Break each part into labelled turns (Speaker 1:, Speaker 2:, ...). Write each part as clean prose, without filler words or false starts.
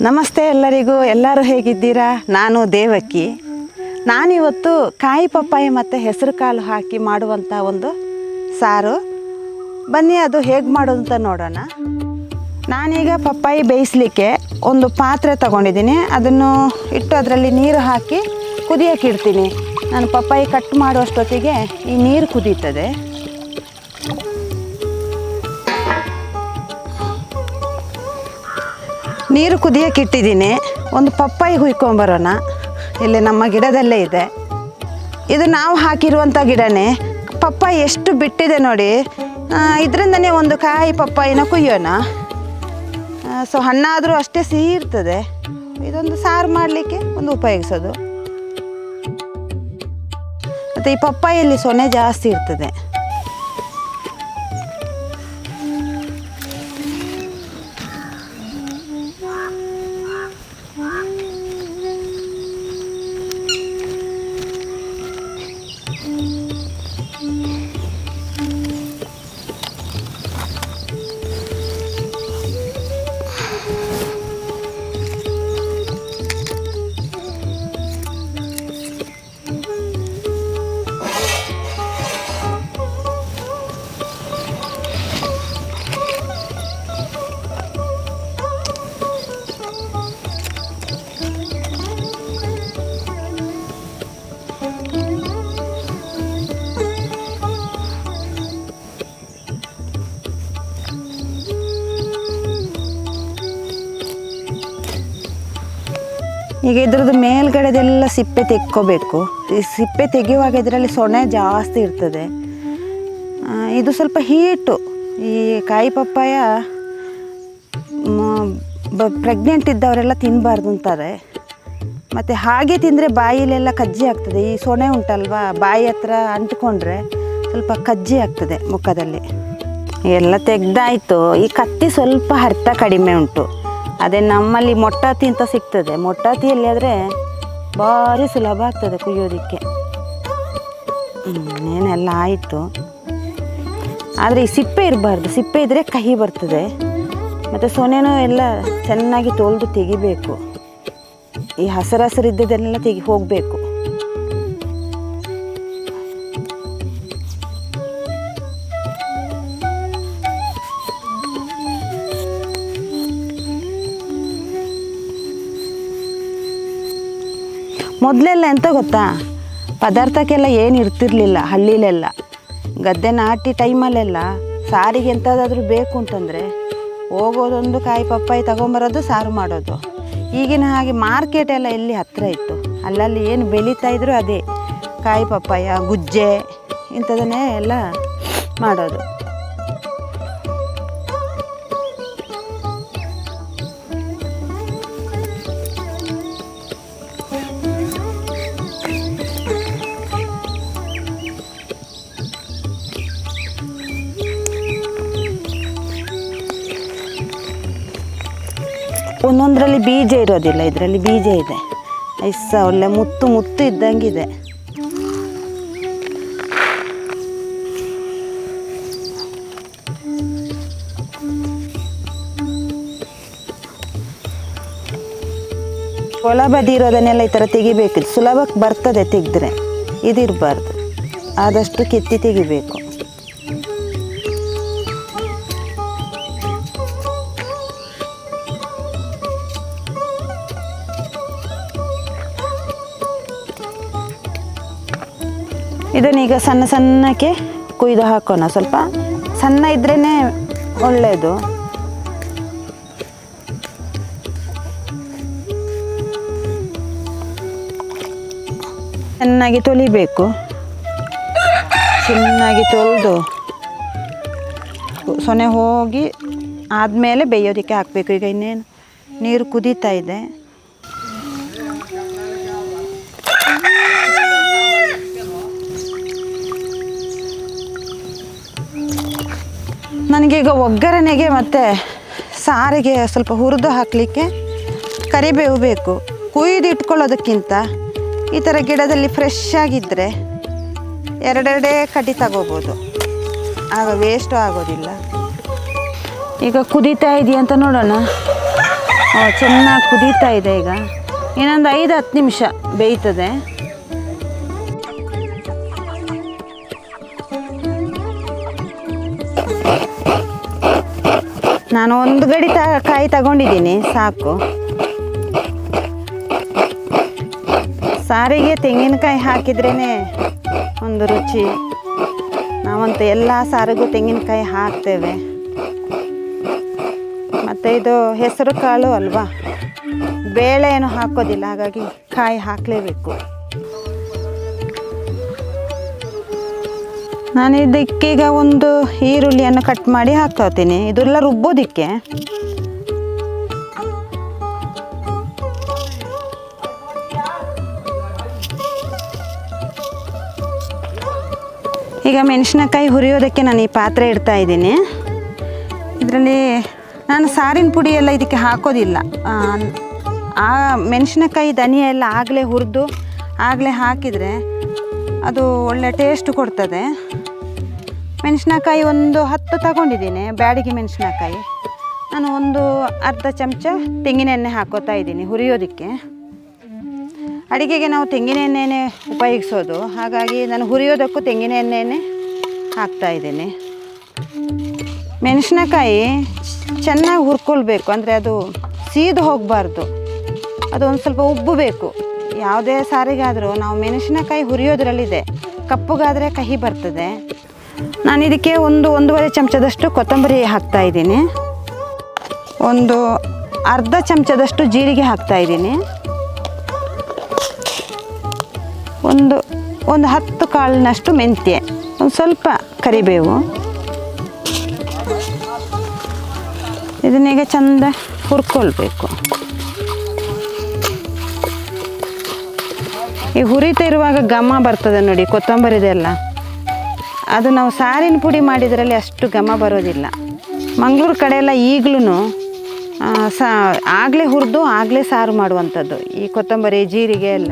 Speaker 1: ನಮಸ್ತೆ ಎಲ್ಲರಿಗೂ. ಎಲ್ಲರೂ ಹೇಗಿದ್ದೀರಾ? ನಾನು ದೇವಕಿ. ನಾನಿವತ್ತು ಕಾಯಿ ಪಪ್ಪಾಯಿ ಮತ್ತು ಹೆಸರು ಕಾಳು ಹಾಕಿ ಮಾಡುವಂಥ ಒಂದು ಸಾರು. ಬನ್ನಿ ಅದು ಹೇಗೆ ಮಾಡೋದು ಅಂತ ನೋಡೋಣ. ನಾನೀಗ ಪಪ್ಪಾಯಿ ಬೇಯಿಸಲಿಕ್ಕೆ ಒಂದು ಪಾತ್ರೆ ತಗೊಂಡಿದ್ದೀನಿ. ಅದನ್ನು ಇಟ್ಟು ಅದರಲ್ಲಿ ನೀರು ಹಾಕಿ ಕುದಿಯೋಕೆ ಇಡ್ತೀನಿ. ನಾನು ಪಪ್ಪಾಯಿ ಕಟ್ ಮಾಡುವಷ್ಟೊತ್ತಿಗೆ ಈ ನೀರು ಕುದೀತದೆ. ನೀರು ಕುದಿಯೋಕೆ ಇಟ್ಟಿದ್ದೀನಿ. ಒಂದು ಪಪ್ಪಾಯಿ ಹುಯ್ಕೊಂಬರೋಣ. ಇಲ್ಲಿ ನಮ್ಮ ಗಿಡದಲ್ಲೇ ಇದೆ. ಇದು ನಾವು ಹಾಕಿರುವಂಥ ಗಿಡನೇ. ಪಪ್ಪಾಯಿ ಎಷ್ಟು ಬಿಟ್ಟಿದೆ ನೋಡಿ. ಇದರಿಂದನೇ ಒಂದು ಕಾಯಿ ಪಪ್ಪಾಯಿನ ಕುಯ್ಯೋಣ. ಸೊ ಹಣ್ಣಾದರೂ ಅಷ್ಟೇ ಸಿಹಿ ಇರ್ತದೆ. ಇದೊಂದು ಸಾರು ಮಾಡಲಿಕ್ಕೆ ಒಂದು ಉಪಯೋಗಿಸೋದು. ಮತ್ತು ಈ ಪಪ್ಪಾಯಲ್ಲಿ ಸೊನೆ ಜಾಸ್ತಿ ಇರ್ತದೆ. ಈಗ ಇದ್ರದ್ದು ಮೇಲ್ಗಡೆದೆಲ್ಲ ಸಿಪ್ಪೆ ತೆಕ್ಕೋಬೇಕು. ಈ ಸಿಪ್ಪೆ ತೆಗೆಯುವಾಗ ಇದರಲ್ಲಿ ಸೊನೆ ಜಾಸ್ತಿ ಇರ್ತದೆ. ಇದು ಸ್ವಲ್ಪ ಹೀಟು. ಈ ಕಾಯಿ ಪಪ್ಪಾಯ ಪ್ರೆಗ್ನೆಂಟ್ ಇದ್ದವರೆಲ್ಲ ತಿನ್ನಬಾರ್ದು ಅಂತಾರೆ. ಮತ್ತು ಹಾಗೆ ತಿಂದರೆ ಬಾಯಿಲೆಲ್ಲ ಕಜ್ಜಿ ಆಗ್ತದೆ. ಈ ಸೊನೆ ಉಂಟಲ್ವಾ, ಬಾಯಿ ಹತ್ರ ಅಂಟ್ಕೊಂಡ್ರೆ ಸ್ವಲ್ಪ ಕಜ್ಜಿ ಆಗ್ತದೆ ಮುಖದಲ್ಲಿ. ಎಲ್ಲ ತೆಗ್ದಾಯಿತು. ಈ ಕತ್ತಿ ಸ್ವಲ್ಪ ಹರಿತ ಕಡಿಮೆ ಉಂಟು. ಅದೇ ನಮ್ಮಲ್ಲಿ ಮೊಟ್ಟಾತಿ ಅಂತ ಸಿಗ್ತದೆ. ಮೊಟ್ಟಾತಿಯಲ್ಲಿ ಆದರೆ ಭಾರಿ ಸುಲಭ ಆಗ್ತದೆ ಕುಯ್ಯೋದಕ್ಕೆ. ಏನೆಲ್ಲ ಆಯಿತು. ಆದರೆ ಈ ಸಿಪ್ಪೆ ಇರಬಾರ್ದು. ಸಿಪ್ಪೆ ಇದ್ದರೆ ಕಹಿ ಬರ್ತದೆ. ಮತ್ತು ಸೊನೆನೂ ಎಲ್ಲ ಚೆನ್ನಾಗಿ ತೊಳೆದು ತೆಗಿಬೇಕು. ಈ ಹಸಿರಿದ್ದದನ್ನೆಲ್ಲ ಹೋಗಬೇಕು. ಮೊದಲೆಲ್ಲ ಎಂತ ಗೊತ್ತಾ, ಪದಾರ್ಥಕ್ಕೆಲ್ಲ ಏನು ಇರ್ತಿರ್ಲಿಲ್ಲ. ಹಳ್ಳಿಲೆಲ್ಲ ಗದ್ದೆ ನಾಟಿ ಟೈಮಲ್ಲೆಲ್ಲ ಸಾರಿಗೆ ಎಂಥದ್ದಾದರೂ ಬೇಕು ಅಂತಂದರೆ ಹೋಗೋದೊಂದು ಕಾಯಿ ಪಪ್ಪಾಯಿ ತಗೊಂಬರೋದು, ಸಾರು ಮಾಡೋದು. ಈಗಿನ ಹಾಗೆ ಮಾರ್ಕೆಟ್ ಎಲ್ಲ ಎಲ್ಲಿ ಹತ್ತಿರ ಇತ್ತು. ಅಲ್ಲಲ್ಲಿ ಏನು ಬೆಳೀತಾ ಇದ್ರು ಅದೇ ಕಾಯಿ ಪಪ್ಪಾಯ, ಗುಜ್ಜೆ ಇಂಥದನ್ನೇ ಎಲ್ಲ ಮಾಡೋದು. ಒಂದೊಂದರಲ್ಲಿ ಬೀಜ ಇರೋದಿಲ್ಲ, ಇದರಲ್ಲಿ ಬೀಜ ಇದೆ. ಒಳ್ಳೆ ಮುತ್ತು ಮುತ್ತು ಇದ್ದಂಗಿದೆ. ಒಳ ಬದಿ ಇರೋದನ್ನೆಲ್ಲ ಈ ಥರ ತೆಗಿಬೇಕು. ಸುಲಭಕ್ಕೆ ಬರ್ತದೆ ತೆಗೆದ್ರೆ. ಇದಿರಬಾರ್ದು. ಆದಷ್ಟು ಕೆತ್ತಿ ತೆಗಿಬೇಕು. ಇದನ್ನೀಗ ಸಣ್ಣ ಸಣ್ಣಕ್ಕೆ ಕುಯ್ದು ಹಾಕೋಣ. ಸ್ವಲ್ಪ ಸಣ್ಣ ಇದ್ರೇ ಒಳ್ಳೆಯದು. ಚೆನ್ನಾಗಿ ತೊಳಿಬೇಕು. ಚೆನ್ನಾಗಿ ತೊಳೆದು ಸೊನೆ ಹೋಗಿ ಆದಮೇಲೆ ಬೇಯೋದಕ್ಕೆ ಹಾಕಬೇಕು. ಈಗ ಇನ್ನೇನು ನೀರು ಕುದೀತಾ ಇದೆ. ನನಗೀಗ ಒಗ್ಗರಣೆಗೆ ಮತ್ತು ಸಾರಿಗೆ ಸ್ವಲ್ಪ ಹುರಿದು ಹಾಕಲಿಕ್ಕೆ ಕರಿಬೇವು ಬೇಕು. ಕುಯ್ದು ಇಟ್ಕೊಳ್ಳೋದಕ್ಕಿಂತ ಈ ಥರ ಗಿಡದಲ್ಲಿ ಫ್ರೆಶ್ ಆಗಿದ್ದರೆ ಎರಡೆರಡೇ ಕಡ್ಡಿ ತಗೋಬೋದು. ಆಗ ವೇಸ್ಟು ಆಗೋದಿಲ್ಲ. ಈಗ ಕುದೀತಾ ಇದೆಯಾ ಅಂತ ನೋಡೋಣ. ಚೆನ್ನಾಗಿ ಕುದೀತಾ ಇದೆ. ಈಗ ಇನ್ನೊಂದು 5-10 ನಿಮಿಷ ಬೇಯ್ತದೆ. ನಾನು 1 ಗಡಿ ಕಾಯಿ ತಗೊಂಡಿದ್ದೀನಿ, ಸಾಕು. ಸಾರಿಗೆ ತೆಂಗಿನಕಾಯಿ ಹಾಕಿದ್ರೇ ಒಂದು ರುಚಿ. ನಾವಂತೂ ಎಲ್ಲ ಸಾರಿಗೂ ತೆಂಗಿನಕಾಯಿ ಹಾಕ್ತೇವೆ. ಮತ್ತು ಇದು ಹೆಸರು ಕಾಳು ಅಲ್ವಾ, ಬೇಳೆ ಏನು ಹಾಕೋದಿಲ್ಲ, ಹಾಗಾಗಿ ಕಾಯಿ ಹಾಕಲೇಬೇಕು. ನಾನು ಇದಕ್ಕೀಗ ಒಂದು ಈರುಳ್ಳಿಯನ್ನು ಕಟ್ ಮಾಡಿ ಹಾಕ್ಕೊಳ್ತೀನಿ, ಇದೆಲ್ಲ ರುಬ್ಬೋದಿಕ್ಕೆ. ಈಗ ಮೆಣಸಿನಕಾಯಿ ಹುರಿಯೋದಕ್ಕೆ ನಾನು ಈ ಪಾತ್ರೆ ಇಡ್ತಾ ಇದ್ದೀನಿ. ಇದರಲ್ಲಿ ನಾನು ಸಾರಿನ ಪುಡಿ ಎಲ್ಲ ಇದಕ್ಕೆ ಹಾಕೋದಿಲ್ಲ. ಆ ಮೆಣಸಿನಕಾಯಿ ಧನಿಯ ಎಲ್ಲ ಆಗಲೇ ಹುರಿದು ಆಗಲೇ ಹಾಕಿದರೆ ಅದು ಒಳ್ಳೆ ಟೇಸ್ಟ್ ಕೊಡ್ತದೆ. ಮೆಣಸಿನಕಾಯಿ ಒಂದು 10 ತಗೊಂಡಿದ್ದೀನಿ, ಬ್ಯಾಡಗಿ ಮೆಣಸಿನಕಾಯಿ. ನಾನು ಒಂದು ಅರ್ಧ ಚಮಚ ತೆಂಗಿನ ಎಣ್ಣೆ ಹಾಕೋತಾ ಇದ್ದೀನಿ ಹುರಿಯೋದಕ್ಕೆ. ಅಡುಗೆಗೆ ನಾವು ತೆಂಗಿನ ಎಣ್ಣೆನೇ ಉಪಯೋಗಿಸೋದು, ಹಾಗಾಗಿ ನಾನು ಹುರಿಯೋದಕ್ಕೂ ತೆಂಗಿನ ಎಣ್ಣೆನೇ ಹಾಕ್ತಾಯಿದ್ದೀನಿ. ಮೆಣಸಿನಕಾಯಿ ಚೆನ್ನಾಗಿ ಹುರ್ಕೊಳ್ಬೇಕು, ಅಂದರೆ ಅದು ಸೀದು ಹೋಗಬಾರ್ದು, ಅದು ಒಂದು ಸ್ವಲ್ಪ ಉಬ್ಬಬೇಕು. ಯಾವುದೇ ಸಾರಿಗಾದರೂ ನಾವು ಮೆಣಸಿನಕಾಯಿ ಹುರಿಯೋದ್ರಲ್ಲಿದೆ, ಕಪ್ಪುಗಾದರೆ ಕಹಿ ಬರ್ತದೆ. ನಾನು ಇದಕ್ಕೆ 1-1.5 ಚಮಚದಷ್ಟು ಕೊತ್ತಂಬರಿ ಹಾಕ್ತಾಯಿದ್ದೀನಿ, ಒಂದು ಅರ್ಧ ಚಮಚದಷ್ಟು ಜೀರಿಗೆ ಹಾಕ್ತಾಯಿದ್ದೀನಿ, ಒಂದು 10 ಕಾಳಿನಷ್ಟು ಮೆಂತ್ಯ, ಒಂದು ಸ್ವಲ್ಪ ಕರಿಬೇವು. ಇದನ್ನೀಗ ಚೆಂದ ಹುರ್ಕೊಳ್ಬೇಕು. ಈ ಹುರಿತಾ ಇರುವಾಗ ಘಮ ಬರ್ತದೆ ನೋಡಿ, ಕೊತ್ತಂಬರಿದೆಲ್ಲ. ಅದು ನಾವು ಸಾರಿನ ಪುಡಿ ಮಾಡಿದ್ರಲ್ಲಿ ಅಷ್ಟು ಘಮ ಬರೋದಿಲ್ಲ. ಮಂಗಳೂರು ಕಡೆ ಎಲ್ಲ ಈಗಲೂ ಆಗಲೇ ಹುರಿದು ಆಗಲೇ ಸಾರು ಮಾಡುವಂಥದ್ದು. ಈ ಕೊತ್ತಂಬರಿ ಜೀರಿಗೆ ಎಲ್ಲ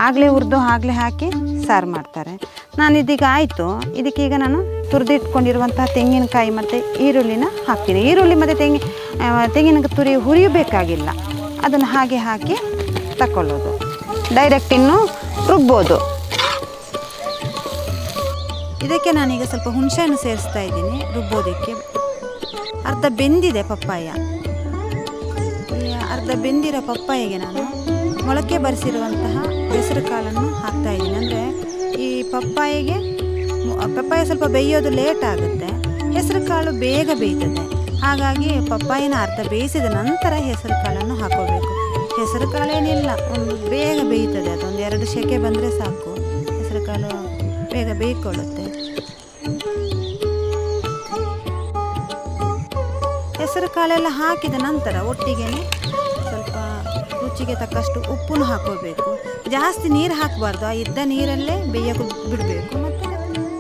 Speaker 1: ಆಗಲೇ ಹುರಿದು ಆಗಲೇ ಹಾಕಿ ಸಾರು ಮಾಡ್ತಾರೆ. ನಾನು ಇದೀಗ ಆಯಿತು, ಇದಕ್ಕೀಗ ನಾನು ತುರಿದಿಟ್ಕೊಂಡಿರುವಂಥ ತೆಂಗಿನಕಾಯಿ ಮತ್ತು ಈರುಳ್ಳಿನ ಹಾಕ್ತೀನಿ. ಈರುಳ್ಳಿ ಮತ್ತು ತೆಂಗಿನ ತುರಿ ಹುರಿಯಬೇಕಾಗಿಲ್ಲ, ಅದನ್ನು ಹಾಗೆ ಹಾಕಿ ತಗೊಳ್ಳೋದು. ಡೈರೆಕ್ಟ್ ಇನ್ನು ರುಬ್ಬೋದು. ಇದಕ್ಕೆ ನಾನೀಗ ಸ್ವಲ್ಪ ಹುಣಸೆಹಣ್ಣು ಸೇರಿಸ್ತಾ ಇದ್ದೀನಿ ರುಬ್ಬೋದಕ್ಕೆ. ಅರ್ಧ ಬೆಂದಿದೆ ಪಪ್ಪಾಯ. ಈ ಅರ್ಧ ಬೆಂದಿರೋ ಪಪ್ಪಾಯಿಗೆ ನಾನು ಮೊಳಕೆ ಬರಿಸಿರುವಂತಹ ಹೆಸರು ಕಾಳನ್ನು ಹಾಕ್ತಾಯಿದ್ದೀನಿ. ಅಂದರೆ ಈ ಪಪ್ಪಾಯ ಸ್ವಲ್ಪ ಬೇಯೋದು ಲೇಟ್ ಆಗುತ್ತೆ, ಹೆಸರು ಕಾಳು ಬೇಗ ಬೇಯ್ತದೆ. ಹಾಗಾಗಿ ಪಪ್ಪಾಯಿನ ಅರ್ಧ ಬೇಯಿಸಿದ ನಂತರ ಹೆಸರು ಕಾಳನ್ನು ಹಾಕೋಬೇಕು. ಹೆಸರು ಕಾಳೇನಿಲ್ಲ, ಒಂದು ಬೇಗ ಬೇಯ್ತದೆ, ಅದೊಂದು 2 ಸೆಕೆ ಬಂದರೆ ಸಾಕು, ಹೆಸರು ಕಾಳು ಬೇಗ ಬೇಯ್ಕೊಳ್ಳುತ್ತೆ. ಹೆಸರು ಕಾಳೆಲ್ಲ ಹಾಕಿದ ನಂತರ ಒಟ್ಟಿಗೆ ಸ್ವಲ್ಪ ರುಚಿಗೆ ತಕ್ಕಷ್ಟು ಉಪ್ಪನ್ನು ಹಾಕೋಬೇಕು. ಜಾಸ್ತಿ ನೀರು ಹಾಕಬಾರ್ದು, ಆ ಇದ್ದ ನೀರಲ್ಲೇ ಬೇಯಕ್ಕೆ ಬಿಡಬೇಕು. ಮತ್ತು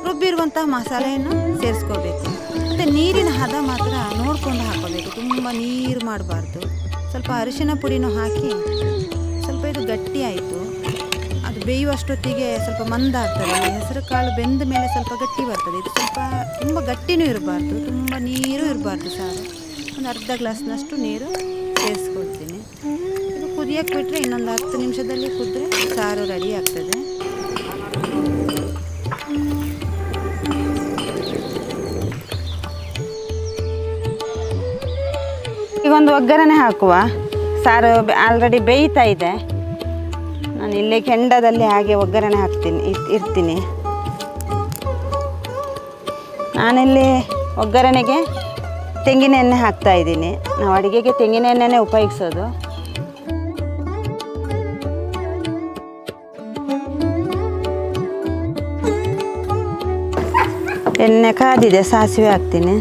Speaker 1: ರುಬ್ಬಿರುವಂತಹ ಮಸಾಲೆಯನ್ನು ಸೇರಿಸ್ಕೋಬೇಕು. ಮತ್ತು ನೀರಿನ ಹದ ಮಾತ್ರ ನೋಡಿಕೊಂಡು ಹಾಕೋಬೇಕು, ತುಂಬ ನೀರು ಮಾಡಬಾರ್ದು. ಸ್ವಲ್ಪ ಅರಿಶಿನ ಪುಡಿನೂ ಹಾಕಿ ಸ್ವಲ್ಪ ಇದು ಗಟ್ಟಿ ಆಯಿತು. ಅದು ಬೇಯುವಷ್ಟೊತ್ತಿಗೆ ಸ್ವಲ್ಪ ಮಂದಾಗ್ತದೆ. ಹೆಸರು ಕಾಳು ಬೆಂದ ಮೇಲೆ ಸ್ವಲ್ಪ ಗಟ್ಟಿ ಬರ್ತದೆ. ಇದು ಸ್ವಲ್ಪ ತುಂಬ ಗಟ್ಟಿನೂ ಇರಬಾರ್ದು, ತುಂಬ ನೀರು ಇರಬಾರ್ದು. ಸಾರು ಒಂದು ಅರ್ಧ ಗ್ಲಾಸ್ನಷ್ಟು ನೀರು ಸೇರಿಸ್ಕೊಳ್ತೀನಿ. ಇದು ಕುದಿಯಕ್ಕೆ ಬಿಟ್ಟರೆ ಇನ್ನೊಂದು 10 ನಿಮಿಷದಲ್ಲಿ ಕುದ್ರೆ ಸಾರು ರೆಡಿ ಆಗ್ತದೆ. ಈಗ ಒಂದು ಒಗ್ಗರಣೆ ಹಾಕುವ. ಸಾರು ಆಲ್ರೆಡಿ ಬೇಯ್ತಾ ಇದೆ. ನಾನು ಇಲ್ಲೇ ಕೆಂಡದಲ್ಲಿ ಹಾಗೆ ಒಗ್ಗರಣೆ ಇರ್ತೀನಿ. ನಾನಿಲ್ಲಿ ಒಗ್ಗರಣೆಗೆ ತೆಂಗಿನ ಎಣ್ಣೆ ಹಾಕ್ತಾಯಿದ್ದೀನಿ. ನಾವು ಅಡುಗೆಗೆ ತೆಂಗಿನ ಎಣ್ಣೆನೇ ಉಪಯೋಗಿಸೋದು. ಎಣ್ಣೆ ಕಾದಿದೆ, ಸಾಸಿವೆ ಹಾಕ್ತೀನಿ.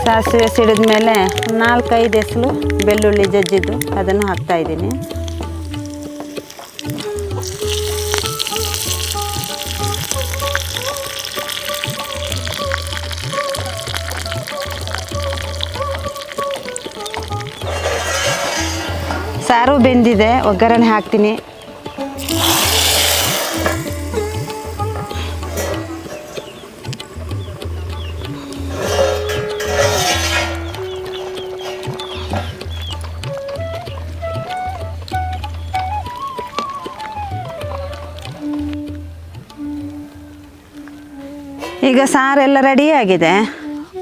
Speaker 1: ಸಾಸಿವೆ ಸಿಡಿದ ಮೇಲೆ 4-5 ಎಸಳು ಬೆಳ್ಳುಳ್ಳಿ ಜಜ್ಜಿದ್ದು ಅದನ್ನು ಹಾಕ್ತಾಯಿದ್ದೀನಿ. ಸಾರು ಬೆಂದಿದೆ, ಒಗ್ಗರಣೆ ಹಾಕ್ತೀನಿ. ಈಗ ಸಾರೆಲ್ಲ ರೆಡಿಯಾಗಿದೆ,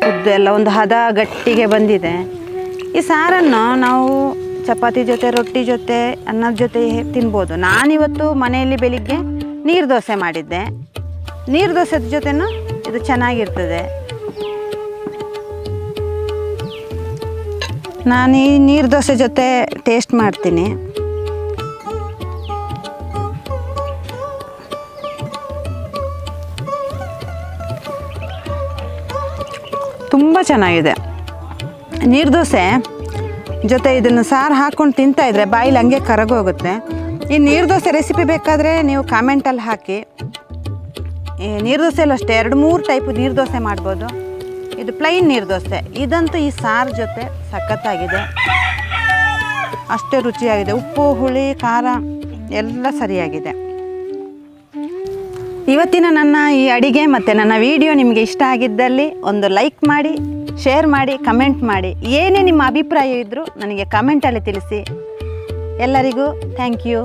Speaker 1: ಉದ್ದು ಎಲ್ಲ ಒಂದು ಹದ ಗಟ್ಟಿಗೆ ಬಂದಿದೆ. ಈ ಸಾರನ್ನು ನಾವು ಚಪಾತಿ ಜೊತೆ, ರೊಟ್ಟಿ ಜೊತೆ, ಅನ್ನದ ಜೊತೆ ತಿನ್ಬೋದು. ನಾನಿವತ್ತು ಮನೆಯಲ್ಲಿ ಬೆಳಿಗ್ಗೆ ನೀರು ದೋಸೆ ಮಾಡಿದ್ದೆ. ನೀರು ದೋಸೆ ಜೊತೆನೂ ಇದು ಚೆನ್ನಾಗಿರ್ತದೆ. ನಾನು ಈ ನೀರು ದೋಸೆ ಜೊತೆ ಟೇಸ್ಟ್ ಮಾಡ್ತೀನಿ. ತುಂಬ ಚೆನ್ನಾಗಿದೆ. ನೀರು ದೋಸೆ ಜೊತೆ ಇದನ್ನು ಸಾರು ಹಾಕ್ಕೊಂಡು ತಿಂತಾಯಿದ್ರೆ ಬಾಯಲ್ಲಿ ಹಂಗೆ ಕರಗೋಗುತ್ತೆ. ಈ ನೀರು ದೋಸೆ ರೆಸಿಪಿ ಬೇಕಾದರೆ ನೀವು ಕಾಮೆಂಟಲ್ಲಿ ಹಾಕಿ. ಈ ನೀರು ದೋಸೆಯಲ್ಲೂ ಅಷ್ಟೇ 2-3 ಟೈಪು ನೀರು ದೋಸೆ ಮಾಡ್ಬೋದು. ಇದು ಪ್ಲೈನ್ ನೀರು ದೋಸೆ, ಇದಂತೂ ಈ ಸಾರು ಜೊತೆ ಸಖತ್ತಾಗಿದೆ, ಅಷ್ಟೇ ರುಚಿಯಾಗಿದೆ. ಉಪ್ಪು, ಹುಳಿ, ಖಾರ ಎಲ್ಲ ಸರಿಯಾಗಿದೆ. ಇವತ್ತಿನ ನನ್ನ ಈ ಅಡಿಗೆ ಮತ್ತು ನನ್ನ ವಿಡಿಯೋ ನಿಮಗೆ ಇಷ್ಟ ಆಗಿದ್ದಲ್ಲಿ ಒಂದು ಲೈಕ್ ಮಾಡಿ, ಶೇರ್ ಮಾಡಿ, ಕಮೆಂಟ್ ಮಾಡಿ. ಏನೇ ನಿಮ್ಮ ಅಭಿಪ್ರಾಯ ಇದ್ದರೂ ನನಗೆ ಕಮೆಂಟಲ್ಲಿ ತಿಳಿಸಿ. ಎಲ್ಲರಿಗೂ ಥ್ಯಾಂಕ್ ಯು.